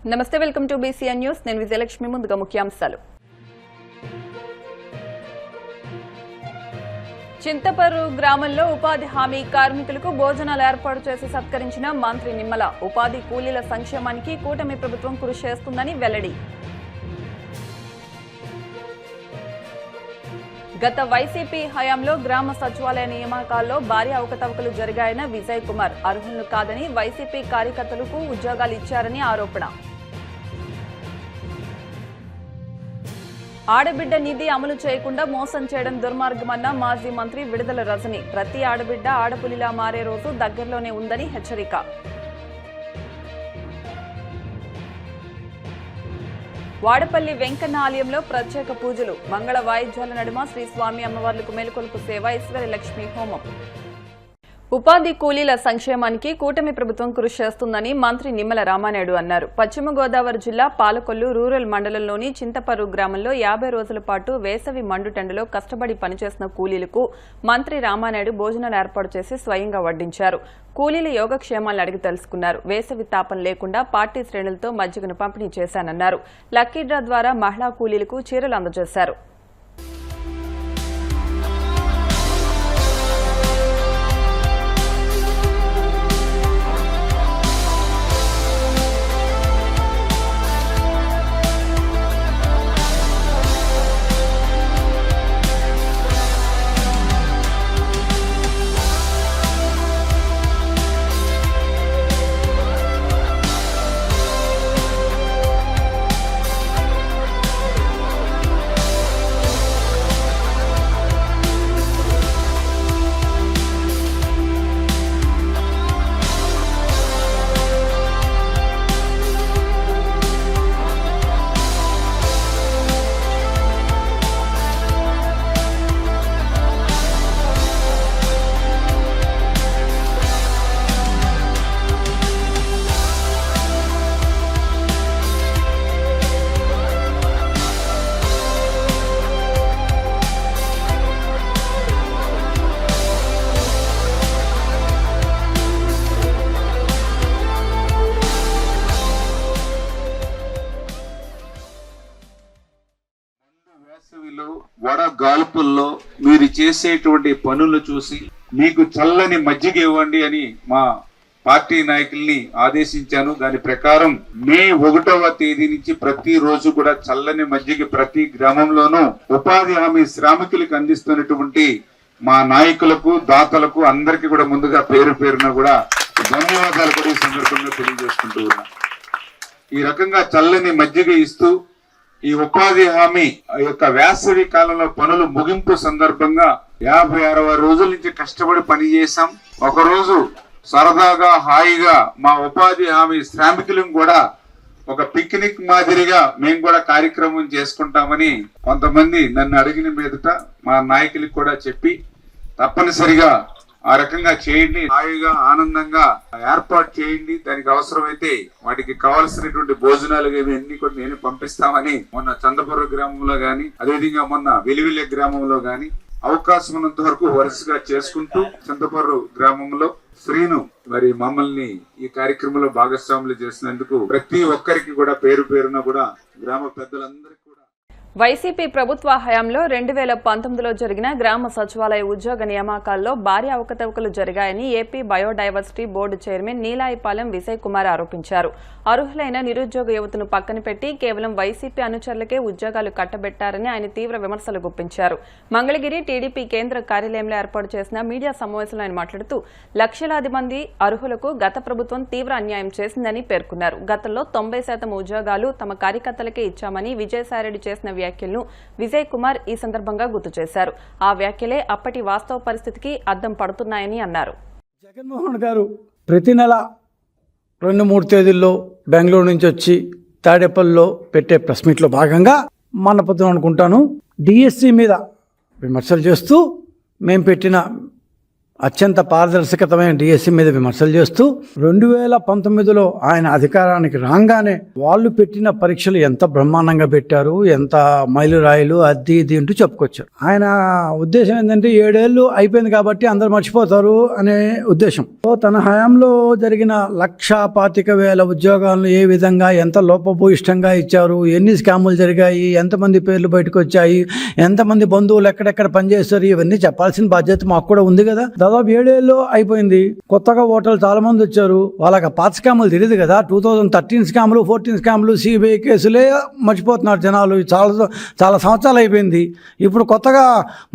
నమస్తే, welcome to BCN news. నేను విజయలక్ష్మి. ముందుగా ముఖ్యాంశాలు. చింతపర్రు గ్రామంలో ఉపాధి హామీ కార్మికులకు భోజనాలు ఏర్పాటు చేసి సత్కరించిన మంత్రి నిమ్మల. ఉపాధి కూలీల సంక్షేమానికి కూటమి ప్రభుత్వం కృషి చేస్తుందని వెల్లడి. గత వైసీపీ హయాంలో గ్రామ సచివాలయ నియామకాల్లో భారీ అవకతవకలు జరిగాయన్న విజయ్ కుమార్. అర్హులను కాదని వైసీపీ కార్యకర్తలకు ఉద్యోగాలు ఇచ్చారని ఆరోపణ. ఆడబిడ్డ నిధి అమలు చేయకుండా మోసం చేయడం దుర్మార్గమన్న మాజీ మంత్రి విడుదల రజని. ప్రతి ఆడబిడ్డ ఆడపులిలా మారే రోజు దగ్గరలోనే ఉందని హెచ్చరిక. వాడపల్లి వెంకన్న ఆలయంలో ప్రత్యేక పూజలు. మంగళ వాయిద్యాల నడుమ శ్రీ స్వామి అమ్మవార్లకు మేలుకొలుపు సేవ, ఈశ్వరి లక్ష్మీ హోమం. ఉపాధి కూలీల సంక్షేమానికి కూటమి ప్రభుత్వం కృషి చేస్తుందని మంత్రి నిమ్మల రామానాయుడు అన్నారు. పశ్చిమ గోదావరి జిల్లా పాలకొల్లు రూరల్ మండలంలోని చింతపర్రు గ్రామంలో 50 రోజుల పాటు వేసవి మండుటెండలో కష్టపడి పనిచేసిన కూలీలకు మంత్రి రామానాయుడు భోజనాలు ఏర్పాటు చేసి స్వయంగా వడ్డించారు. కూలీల యోగక్షేమాలను అడిగి తెలుసుకున్నారు. వేసవి తాపం లేకుండా పార్టీ శ్రేణులతో మజ్జిగను పంపిణీ చేశానన్నారు. లక్కీ డ్రా ద్వారా మహిళా కూలీలకు చీరలు అందజేశారు. వడగాల్పుల్లో మీరు చేసేటువంటి పనులు చూసి మీకు చల్లని మజ్జిగ ఇవ్వండి అని మా పార్టీ నాయకుల్ని ఆదేశించాను. దాని ప్రకారం మే 1వ తేదీ నుంచి ప్రతి రోజు కూడా చల్లని మజ్జిగ ప్రతి గ్రామంలోనూ ఉపాధి హామీ శ్రామికులకు అందిస్తున్నటువంటి మా నాయకులకు, దాతలకు అందరికీ కూడా ముందుగా పేరు పేరున కూడా ధన్యవాదాలు కూడా ఈ సందర్భంగా తెలియజేసుకుంటూ ఉన్నా. ఈ రకంగా చల్లని మజ్జిగ ఇస్తూ ఈ ఉపాధి హామీ యొక్క వేసవి కాలంలో పనులు ముగింపు సందర్భంగా 56వ రోజుల నుంచి కష్టపడి పని చేశాం. ఒకరోజు సరదాగా హాయిగా మా ఉపాధి హామీ శ్రామికులను కూడా ఒక పిక్నిక్ మాదిరిగా మేము కూడా కార్యక్రమం చేసుకుంటామని కొంతమంది నన్ను అడిగిన మీదట మా నాయకులకు కూడా చెప్పి తప్పనిసరిగా ఆ రకంగా చేయండి, హాయిగా ఆనందంగా ఏర్పాటు చేయండి. దానికి అవసరమైతే వాటికి కావలసినటువంటి భోజనాలు అన్ని కూడా నేను పంపిస్తామని మొన్న చందపర్రు గ్రామంలో గాని, అదేవిధంగా మొన్న వెలివిల్లె గ్రామంలో గాని అవకాశం ఉన్నంత వరకు వరుసగా చేసుకుంటూ చింతపర్రు గ్రామంలో శ్రీను మరి మమ్మల్ని ఈ కార్యక్రమంలో భాగస్వాములు చేసినందుకు ప్రతి ఒక్కరికి కూడా పేరు పేరున కూడా గ్రామ పెద్దలందరికీ వైసీపీ ప్రభుత్వ హయాంలో 2019లో జరిగిన గ్రామ సచివాలయ ఉద్యోగ నియామకాల్లో భారీ అవకతవకలు జరిగాయని AP biodiversity board chairman Neelayapalem Vijay Kumar ఆరోపించారు. అర్హులైన నిరుద్యోగ యువతను పక్కన పెట్టి కేవలం వైసీపీ అనుచరులకే ఉద్యోగాలు కట్టబెట్టారని ఆయన తీవ్ర విమర్శలు గుప్పించారు. మంగళగిరి టీడీపీ కేంద్ర కార్యాలయంలో ఏర్పాటు చేసిన మీడియా సమావేశంలో ఆయన మాట్లాడుతూ లక్షలాది మంది అర్హులకు గత ప్రభుత్వం తీవ్ర అన్యాయం చేసిందని పేర్కొన్నారు. గతంలో 90% ఉద్యోగాలు తమ కార్యకర్తలకే ఇచ్చామని విజయసాయిరెడ్డి చేసిన వ్యాఖ్యలను విజయ్ కుమార్ ఈ సందర్భంగా గుర్తు చేశారు. ఆ వ్యాఖ్యలే అప్పటి వాస్తవ పరిస్థితికి అద్దం పడుతున్నాయని అన్నారు. జగన్మోహన్ గారు ప్రతి నెల 2-3 తేదీల్లో బెంగళూరు నుంచి వచ్చి తాడేపల్లిలో పెట్టే ప్రెస్ మీట్లో భాగంగా మన పొద్దున అనుకుంటాను డిఎస్సి మీద విమర్శలు చేస్తూ మేము పెట్టిన అత్యంత పారదర్శకతమైన డిఎస్సి మీద విమర్శలు చేస్తూ 2019లో ఆయన అధికారానికి రాగానే వాళ్ళు పెట్టిన పరీక్షలు ఎంత బ్రహ్మాండంగా పెట్టారు, ఎంత మైలురాయిలు అది ఇది అంటూ చెప్పుకొచ్చారు. ఆయన ఉద్దేశం ఏంటంటే 7 ఏళ్ళు అయిపోయింది కాబట్టి అందరు మర్చిపోతారు అనే ఉద్దేశం. తన హయాంలో జరిగిన 1,25,000 ఉద్యోగాలను ఏ విధంగా ఎంత లోపభూయిష్టంగా ఇచ్చారు, ఎన్ని స్కాములు జరిగాయి, ఎంతమంది పేర్లు బయటకు వచ్చాయి, ఎంతమంది బంధువులు ఎక్కడెక్కడ పనిచేస్తారు, ఇవన్నీ చెప్పాల్సిన బాధ్యత మాకు కూడా ఉంది కదా. దాదాపు 7 ఏళ్ళు అయిపోయింది. కొత్తగా ఓటర్లు చాలా మంది వచ్చారు. వాళ్ళకి పాత స్కాములు తెలియదు కదా. 2013 స్కాములు, 14 స్కాములు, సిబిఐ కేసులే మర్చిపోతున్నారు జనాలు. చాలా సంవత్సరాలు అయిపోయింది. ఇప్పుడు కొత్తగా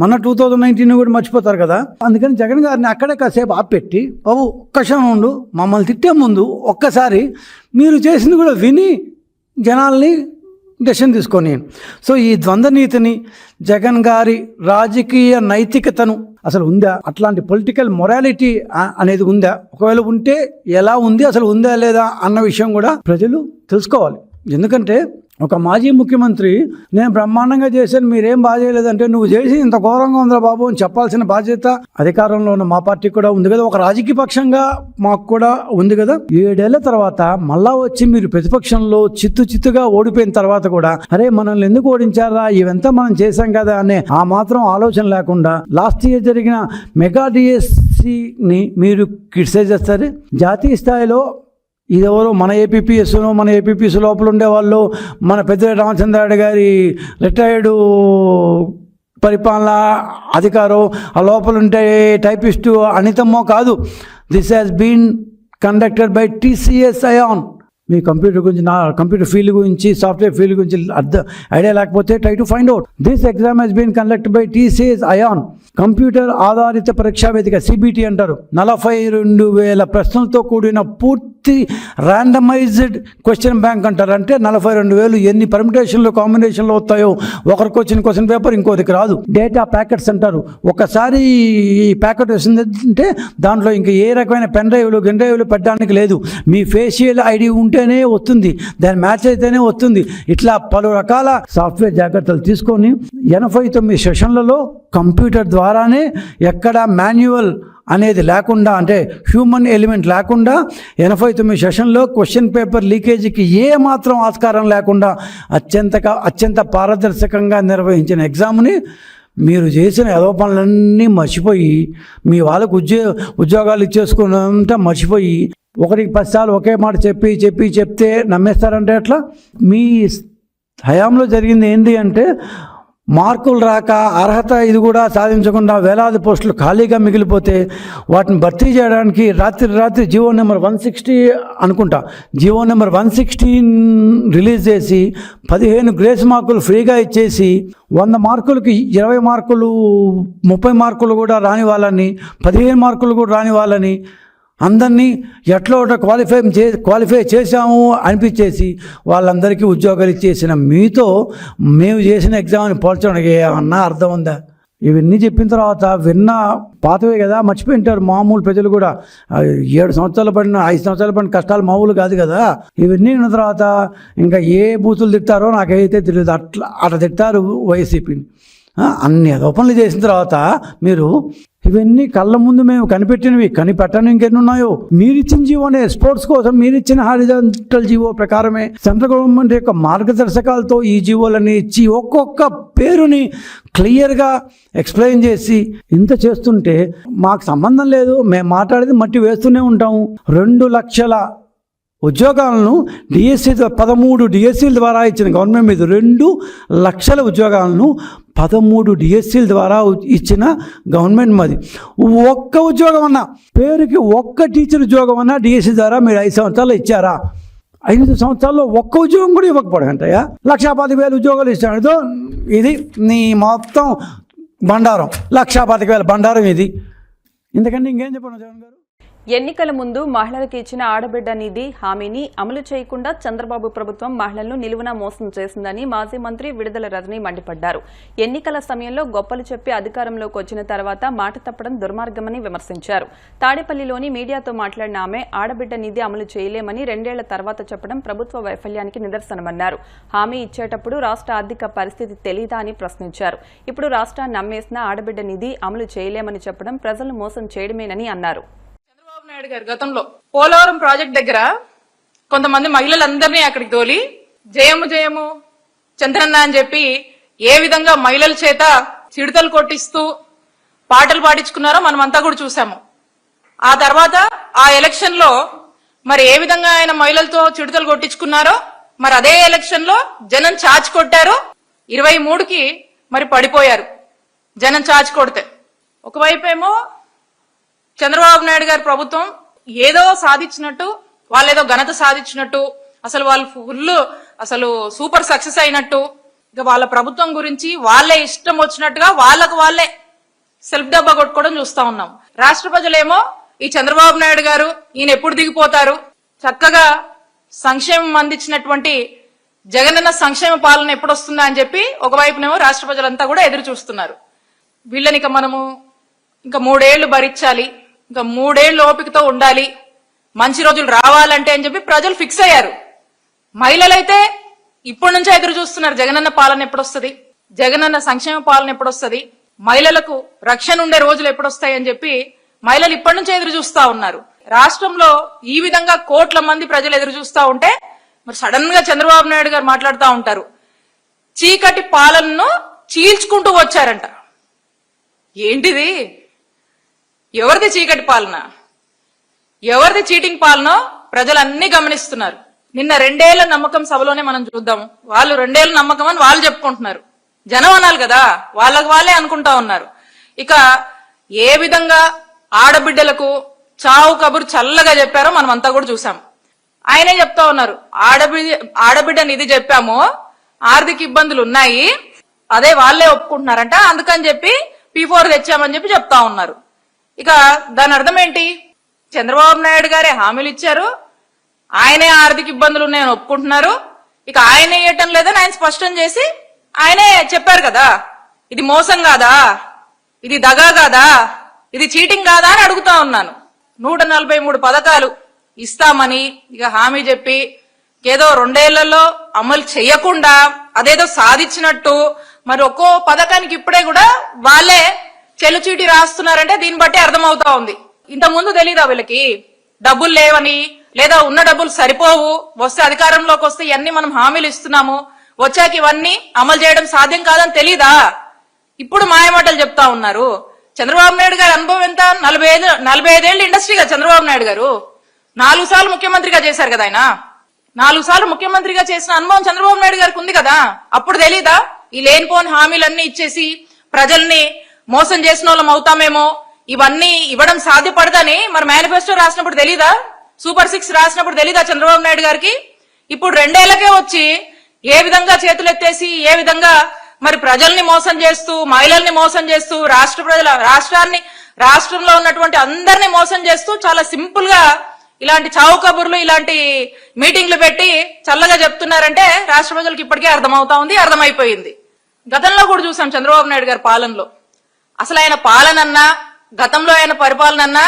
మన 2019 కూడా మర్చిపోతారు కదా. అందుకని జగన్ గారిని అక్కడే కాసేపు ఆపెట్టి, బాబు ఒక్క క్షణం ఉండు, మమ్మల్ని తిట్టే ముందు ఒక్కసారి మీరు చేసింది కూడా విని జనాల్ని డెసిషన్ తీసుకొని. సో ఈ ద్వంద్వ నీతిని, జగన్ గారి రాజకీయ నైతికతను అసలు ఉందా, అట్లాంటి పొలిటికల్ మొరాలిటీ అనేది ఉందా, ఒకవేళ ఉంటే ఎలా ఉంది, అసలు ఉందా లేదా అన్న విషయం కూడా ప్రజలు తెలుసుకోవాలి. ఎందుకంటే ఒక మాజీ ముఖ్యమంత్రి నేను బ్రహ్మాండంగా చేశాను, మీరేం బాగా చేయలేదంటే, నువ్వు చేసి ఇంత ఘోరంగా ఉందా బాబు అని చెప్పాల్సిన బాధ్యత అధికారంలో ఉన్న మా పార్టీ కూడా ఉంది కదా, ఒక రాజకీయ పక్షంగా మాకు కూడా ఉంది కదా. 7 ఏళ్ల తర్వాత మళ్ళా వచ్చి మీరు ప్రతిపక్షంలో చిత్తుగా ఓడిపోయిన తర్వాత కూడా అరే మనల్ని ఎందుకు ఓడించారా, ఇవంతా మనం చేశాం కదా అనే ఆ మాత్రం ఆలోచన లేకుండా లాస్ట్ ఇయర్ జరిగిన మెగా డిఎస్సిని మీరు క్రిటిసైజ్ చేస్తారు. జాతీయ స్థాయిలో ఇదెవరో మన ఏపీపీఎస్ లోపల ఉండేవాళ్ళు, మన పెద్దిరెడ్డి రామచంద్రారెడ్డి గారి రిటైర్డు పరిపాలనా అధికారం, ఆ లోపల ఉంటే టైపిస్టు అనితమ్మో కాదు. This has been conducted by TCS iON. మీ కంప్యూటర్ గురించి, నా కంప్యూటర్ ఫీల్డ్ గురించి, సాఫ్ట్వేర్ ఫీల్డ్ గురించి ఐడియా లేకపోతే try to find out. This exam has been conducted by TCS iON, computer ఆధారిత పరీక్షా వేదిక, సిబిటి అంటారు. 42,000 ప్రశ్నలతో కూడిన పూర్తి ర్యాండమైజ్డ్ క్వశ్చన్ బ్యాంక్ అంటారు. అంటే 42,000 ఎన్ని పర్మిటేషన్లు కాంబినేషన్లు వస్తాయో, ఒకరికి వచ్చిన క్వశ్చన్ పేపర్ ఇంకోటికి రాదు. డేటా ప్యాకెట్స్ అంటారు. ఒకసారి ఈ ప్యాకెట్ వస్తుందంటే దాంట్లో ఇంకా ఏ రకమైన పెన్ డ్రైవ్లు పెట్టడానికి లేదు. మీ ఫేషియల్ ఐడి ఉంటేనే వస్తుంది, దాని మ్యాచ్ అయితేనే వస్తుంది. ఇట్లా పలు రకాల సాఫ్ట్వేర్ జాగ్రత్తలు తీసుకొని 89 సెషన్లలో కంప్యూటర్ ద్వారానే ఎక్కడ మాన్యువల్ అనేది లేకుండా, అంటే హ్యూమన్ ఎలిమెంట్ లేకుండా 89 సెషన్లో క్వశ్చన్ పేపర్ లీకేజీకి ఏ మాత్రం ఆస్కారం లేకుండా అత్యంత పారదర్శకంగా నిర్వహించిన ఎగ్జామ్ని మీరు చేసిన ఏదో పనులన్నీ మర్చిపోయి, మీ వాళ్ళకు ఉద్యోగాలు ఇచ్చేసుకున్నంతా మర్చిపోయి, ఒకరికి 10 సార్లు ఒకే మాట చెప్తే నమ్మేస్తారంటే ఎట్లా? మీ హయాంలో జరిగింది ఏంటి అంటే, మార్కులు రాక అర్హత ఇది కూడా సాధించకుండా వేలాది పోస్టులు ఖాళీగా మిగిలిపోతే వాటిని భర్తీ చేయడానికి రాత్రి జీవో నెంబర్ 160 అనుకుంటా, జీవో నెంబర్ 116 రిలీజ్ చేసి 15 గ్రేస్ మార్కులు ఫ్రీగా ఇచ్చేసి 100 మార్కులకి 20 మార్కులు 30 మార్కులు కూడా రాని వాళ్ళని, 15 మార్కులు కూడా రాని వాళ్ళని అందరినీ ఎట్లా క్వాలిఫై చేశాము అనిపించేసి వాళ్ళందరికీ ఉద్యోగాలు ఇచ్చేసిన మీతో మేము చేసిన ఎగ్జామ్ని పోల్చడానికి ఏమన్నా అర్థం ఉందా? ఇవన్నీ చెప్పిన తర్వాత పాతవే కదా, మర్చిపోయింటారు మామూలు ప్రజలు కూడా. 7 సంవత్సరాలు పడిన 5 సంవత్సరాలు పడిన కష్టాలు మామూలు కాదు కదా. ఇవన్నీ ఉన్న తర్వాత ఇంకా ఏ బూతులు తిట్టారో నాకైతే తెలియదు. అట్లా తిట్టారు వైసీపీని. అన్ని ఓపెన్లు చేసిన తర్వాత మీరు ఇవన్నీ కళ్ళ ముందు మేము కనిపెట్టని ఇంకెన్ని ఉన్నాయో. మీరిచ్చిన జీవోనే, స్పోర్ట్స్ కోసం మీరిచ్చిన హారిజాంటల్ జీవో ప్రకారమే సెంట్రల్ గవర్నమెంట్ యొక్క మార్గదర్శకాలతో ఈ జీవోలని ఇచ్చి ఒక్కొక్క పేరుని క్లియర్గా ఎక్స్ప్లెయిన్ చేసి ఇంత చేస్తుంటే మాకు సంబంధం లేదు, మేము మాట్లాడేది మట్టి వేస్తూనే ఉంటాము. 2 లక్షల ఉద్యోగాలను డిఎస్సి 13 డిఎస్సీల ద్వారా ఇచ్చిన గవర్నమెంట్ మీద 2 లక్షల ఉద్యోగాలను 13 డిఎస్సీల ద్వారా ఇచ్చిన గవర్నమెంట్ మాది. ఒక్క ఉద్యోగం అన్నా, పేరుకి ఒక్క టీచర్ ఉద్యోగం అన్నా డిఎస్సి ద్వారా మీరు 5 సంవత్సరాలు ఇచ్చారా? 5 సంవత్సరాల్లో ఒక్క ఉద్యోగం కూడా ఇవ్వకపోవడం అంటయ్యా. 1,10,000 ఉద్యోగాలు ఇస్తాడు. ఇది నీ మొత్తం బండారం, 1,10,000 బండారం ఇది. ఇంతకంటే ఇంకేం చెప్పండి జగన్ గారు? ఎన్నికల ముందు మహిళలకు ఇచ్చిన ఆడబిడ్డ నిధి హామీని అమలు చేయకుండా చంద్రబాబు ప్రభుత్వం మహిళలను నిలువునా మోసం చేసిందని మాజీ మంత్రి విడుదల రజని మండిపడ్డారు. ఎన్నికల సమయంలో గొప్పలు చెప్పి అధికారంలోకి వచ్చిన తర్వాత మాట తప్పడం దుర్మార్గమని విమర్శించారు. తాడేపల్లిలోని మీడియాతో మాట్లాడిన ఆమె ఆడబిడ్డ నిధి అమలు చేయలేమని 2 ఏళ్ల తర్వాత చెప్పడం ప్రభుత్వ వైఫల్యానికి నిదర్శనమన్నారు. హామీ ఇచ్చేటప్పుడు రాష్ట్ర ఆర్థిక పరిస్థితి తెలీదా అని ప్రశ్నించారు. ఇప్పుడు రాష్ట్రాన్ని నమ్మేసిన ఆడబిడ్డ నిధి అమలు చేయలేమని చెప్పడం ప్రజలను మోసం చేయడమేనని అన్నారు. నాయుడు గారు గతంలో పోలవరం ప్రాజెక్ట్ దగ్గర కొంతమంది మహిళలందరినీ అక్కడికి తోలి జయము జయము చంద్రన్న అని చెప్పి ఏ విధంగా మహిళల చేత చిడతలు కొట్టిస్తూ పాటలు పాడించుకున్నారో మనమంతా కూడా చూసాము. ఆ తర్వాత ఆ ఎలక్షన్ లో మరి ఏ విధంగా ఆయన మహిళలతో చిడతలు కొట్టించుకున్నారో మరి అదే ఎలక్షన్ లో జనం చాచి కొట్టారు. 23కి మరి పడిపోయారు జనం చాచి కొడితే. ఒకవైపేమో చంద్రబాబు నాయుడు గారి ప్రభుత్వం ఏదో సాధించినట్టు, వాళ్ళేదో ఘనత సాధించినట్టు, అసలు వాళ్ళు అసలు సూపర్ సక్సెస్ అయినట్టు, ఇక వాళ్ళ ప్రభుత్వం గురించి వాళ్ళే ఇష్టం వచ్చినట్టుగా వాళ్ళకు వాళ్ళే సెల్ఫ్ డబ్బా కొట్టుకోవడం చూస్తా ఉన్నాం. రాష్ట్ర ప్రజలేమో ఈ చంద్రబాబు నాయుడు గారు ఈయన ఎప్పుడు దిగిపోతారు, చక్కగా సంక్షేమం అందించినటువంటి జగనన్న సంక్షేమ పాలన ఎప్పుడు వస్తుందా అని చెప్పి ఒకవైపునేమో రాష్ట్ర ప్రజలంతా కూడా ఎదురు చూస్తున్నారు. వీళ్ళని మనము ఇంకా 3 ఏళ్లు భరించాలి, ఇంకా 3 ఏళ్లు ఓపికతో ఉండాలి, మంచి రోజులు రావాలంటే అని చెప్పి ప్రజలు ఫిక్స్ అయ్యారు. మహిళలైతే ఇప్పటి నుంచే ఎదురు చూస్తున్నారు, జగనన్న పాలన ఎప్పుడొస్తుంది, జగనన్న సంక్షేమ పాలన ఎప్పుడొస్తుంది, మహిళలకు రక్షణ ఉండే రోజులు ఎప్పుడొస్తాయి అని చెప్పి మహిళలు ఇప్పటి నుంచే ఎదురు చూస్తా ఉన్నారు. రాష్ట్రంలో ఈ విధంగా కోట్ల మంది ప్రజలు ఎదురు చూస్తా ఉంటే మరి సడన్ గా చంద్రబాబు నాయుడు గారు మాట్లాడుతూ ఉంటారు, చీకటి పాలనను చీల్చుకుంటూ వచ్చారంట. ఏంటిది? ఎవరిది చీకటి పాలన, ఎవరిది చీటింగ్ పాలన ప్రజలన్నీ గమనిస్తున్నారు. నిన్న 2 ఏళ్ల నమ్మకం సభలోనే మనం చూద్దాము. వాళ్ళు 2 ఏళ్ల నమ్మకం అని వాళ్ళు చెప్పుకుంటున్నారు, జనం అనాలి కదా, వాళ్ళకి వాళ్ళే అనుకుంటా ఉన్నారు. ఇక ఏ విధంగా ఆడబిడ్డలకు చావు కబురు చల్లగా చెప్పారో మనం అంతా కూడా చూసాం. ఆయనే చెప్తా ఉన్నారు, ఆడబిడ్డ నిధి చెప్పాము, ఆర్థిక ఇబ్బందులు ఉన్నాయి, అదే వాళ్ళే ఒప్పుకుంటున్నారంట, అందుకని చెప్పి P4 తెచ్చామని చెప్పి చెప్తా ఉన్నారు. ఇక దాని అర్థం ఏంటి? చంద్రబాబు నాయుడు గారే హామీలు ఇచ్చారు, ఆయనే ఆర్థిక ఇబ్బందులు ఉన్నాయని ఒప్పుకుంటున్నారు, ఇక ఆయన ఇవ్వటం లేదని ఆయన స్పష్టం చేసి ఆయనే చెప్పారు కదా. ఇది మోసం కాదా, ఇది దగా కాదా, ఇది చీటింగ్ కాదా అని అడుగుతా ఉన్నాను. 143 పథకాలు ఇస్తామని ఇక హామీ చెప్పి ఏదో 2 ఏళ్లలో అమలు చేయకుండా అదేదో సాధించినట్టు మరి ఒక్కో పథకానికి ఇప్పుడే కూడా వాళ్ళే చెల్లుచీటి రాస్తున్నారంటే దీన్ని బట్టి అర్థమవుతా ఉంది. ఇంత ముందు తెలీదా వీళ్ళకి డబ్బులు లేవని, లేదా ఉన్న డబ్బులు సరిపోవు, వస్తే అధికారంలోకి వస్తే ఇవన్నీ మనం హామీలు ఇస్తున్నాము, వచ్చాక ఇవన్నీ అమలు చేయడం సాధ్యం కాదని తెలీదా? ఇప్పుడు మాయమాటలు చెప్తా ఉన్నారు. చంద్రబాబు నాయుడు గారి అనుభవం ఎంత? 45 ఏళ్ళు ఇండస్ట్రీగా చంద్రబాబు నాయుడు గారు 4 సార్లు ముఖ్యమంత్రిగా చేశారు కదా. ఆయన 4 సార్లు ముఖ్యమంత్రిగా చేసిన అనుభవం చంద్రబాబు నాయుడు గారికి ఉంది కదా. అప్పుడు తెలీదా ఈ లేనిపోని హామీలన్నీ ఇచ్చేసి ప్రజల్ని మోసం చేసిన వాళ్ళం అవుతామేమో, ఇవన్నీ ఇవ్వడం సాధ్యపడదని మరి మేనిఫెస్టో రాసినప్పుడు తెలీదా, సూపర్ 6 రాసినప్పుడు తెలీదా చంద్రబాబు నాయుడు గారికి? ఇప్పుడు 2 ఏళ్లకే వచ్చి ఏ విధంగా చేతులెత్తేసి ఏ విధంగా మరి ప్రజల్ని మోసం చేస్తూ, మహిళల్ని మోసం చేస్తూ, రాష్ట్రంలో ఉన్నటువంటి అందరినీ మోసం చేస్తూ చాలా సింపుల్ గా ఇలాంటి చావు కబుర్లు, ఇలాంటి మీటింగ్లు పెట్టి చల్లగా చెప్తున్నారంటే రాష్ట్ర ప్రజలకు ఇప్పటికే అర్థమవుతా ఉంది, అర్థమైపోయింది. గతంలో కూడా చూసాం చంద్రబాబు నాయుడు గారి పాలనలో. అసలు ఆయన పాలనన్నా, గతంలో ఆయన పరిపాలనన్నా,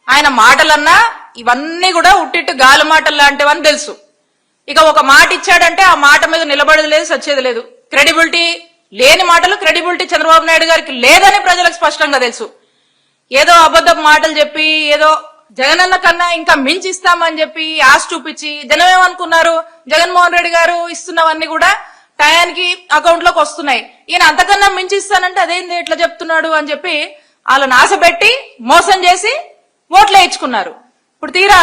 ఆయన మాటలన్నా ఇవన్నీ కూడా ఉట్టిట్టు గాలి మాటలు లాంటివని తెలుసు. ఇక ఒక మాట ఇచ్చాడంటే ఆ మాట మీద నిలబడేది లేదు, సచ్చేది లేదు. క్రెడిబిలిటీ లేని మాటలు, క్రెడిబిలిటీ చంద్రబాబు నాయుడు గారికి లేదని ప్రజలకు స్పష్టంగా తెలుసు. ఏదో అబద్ధపు మాటలు చెప్పి, ఏదో జగనన్న కన్నా ఇంకా మించి ఇస్తామని చెప్పి ఆశ చూపించి జనం ఏమనుకున్నారు, జగన్మోహన్ రెడ్డి గారు ఇస్తున్నవన్నీ కూడా టయానికి అకౌంట్ లోకి వస్తున్నాయి, ఈయన అంతకన్నా మించి ఇస్తానంటే అదేంది ఇట్లా చెప్తున్నాడు అని చెప్పి వాళ్ళని ఆశపెట్టి మోసం చేసి ఓట్లు వేయించుకున్నారు. ఇప్పుడు తీరా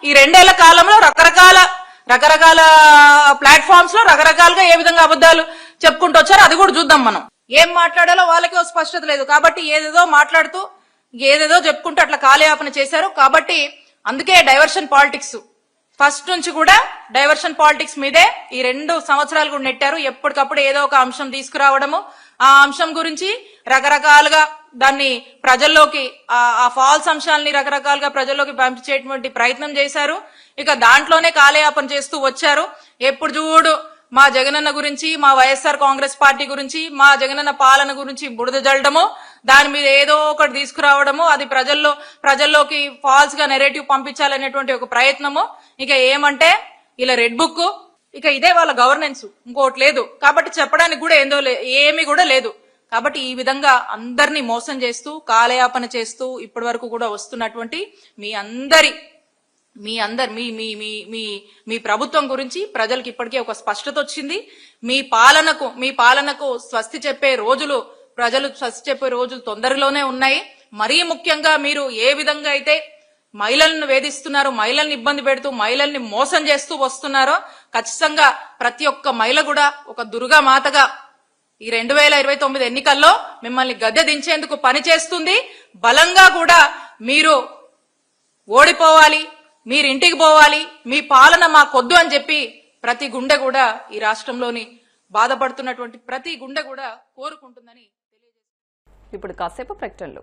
ఈ 2 ఏళ్ల కాలంలో రకరకాల ప్లాట్ఫామ్స్ లో రకరకాలుగా ఏ విధంగా అబద్ధాలు చెప్పుకుంటూ వచ్చారో అది కూడా చూద్దాం మనం. ఏం మాట్లాడాలో వాళ్ళకి స్పష్టత లేదు కాబట్టి ఏదేదో మాట్లాడుతూ ఏదేదో చెప్పుకుంటూ అట్లా కాలయాపన చేశారు. కాబట్టి అందుకే డైవర్షన్ పాలిటిక్స్ ఫస్ట్ నుంచి కూడా డైవర్షన్ పాలిటిక్స్ మీదే ఈ 2 సంవత్సరాలు కూడా నెట్టారు. ఎప్పటికప్పుడు ఏదో ఒక అంశం తీసుకురావడము, ఆ అంశం గురించి రకరకాలుగా దాన్ని ప్రజల్లోకి ఆ ఫాల్స్ అంశాలని రకరకాలుగా ప్రజల్లోకి పంపించేటువంటి ప్రయత్నం చేశారు. ఇక దాంట్లోనే కాలయాపన చేస్తూ వచ్చారు. ఎప్పుడు చూడు మా జగనన్న గురించి, మా వైఎస్ఆర్ కాంగ్రెస్ పార్టీ గురించి, మా జగనన్న పాలన గురించి బురద జల్లడము, దాని మీద ఏదో ఒకటి తీసుకురావడము, అది ప్రజల్లోకి ఫాల్స్ గా నెరేటివ్ పంపించాలనేటువంటి ఒక ప్రయత్నము. ఇక ఏమంటే ఇలా రెడ్ బుక్, ఇక ఇదే వాళ్ళ గవర్నెన్స్, ఇంకోటి లేదు. కాబట్టి చెప్పడానికి కూడా ఏమీ కూడా లేదు. కాబట్టి ఈ విధంగా అందరినీ మోసం చేస్తూ కాలయాపన చేస్తూ ఇప్పటి వరకు కూడా వస్తున్నటువంటి మీ ప్రభుత్వం గురించి ప్రజలకు ఇప్పటికే ఒక స్పష్టత వచ్చింది. మీ పాలనకు స్వస్తి చెప్పే రోజులు, ప్రజలు స్వస్తి చెప్పే రోజులు తొందరలోనే ఉన్నాయి. మరీ ముఖ్యంగా మీరు ఏ విధంగా అయితే మహిళలను వేధిస్తున్నారు, మహిళల్ని ఇబ్బంది పెడుతూ, మహిళల్ని మోసం చేస్తూ వస్తున్నారో ఖచ్చితంగా ప్రతి ఒక్క మహిళ కూడా ఒక దుర్గా మాతగా ఈ 2029 ఎన్నికల్లో మిమ్మల్ని గద్దె దించేందుకు పనిచేస్తుంది. బలంగా కూడా మీరు ఓడిపోవాలి, మీరు ఇంటికి పోవాలి, మీ పాలన మాకొద్దు అని చెప్పి ప్రతి గుండె కూడా ఈ రాష్ట్రంలోని బాధపడుతున్నటువంటి ప్రతి గుండె కూడా కోరుకుంటుందని తెలియజేస్తుంది. ఇప్పుడు కాసేపు ప్రకటనలు.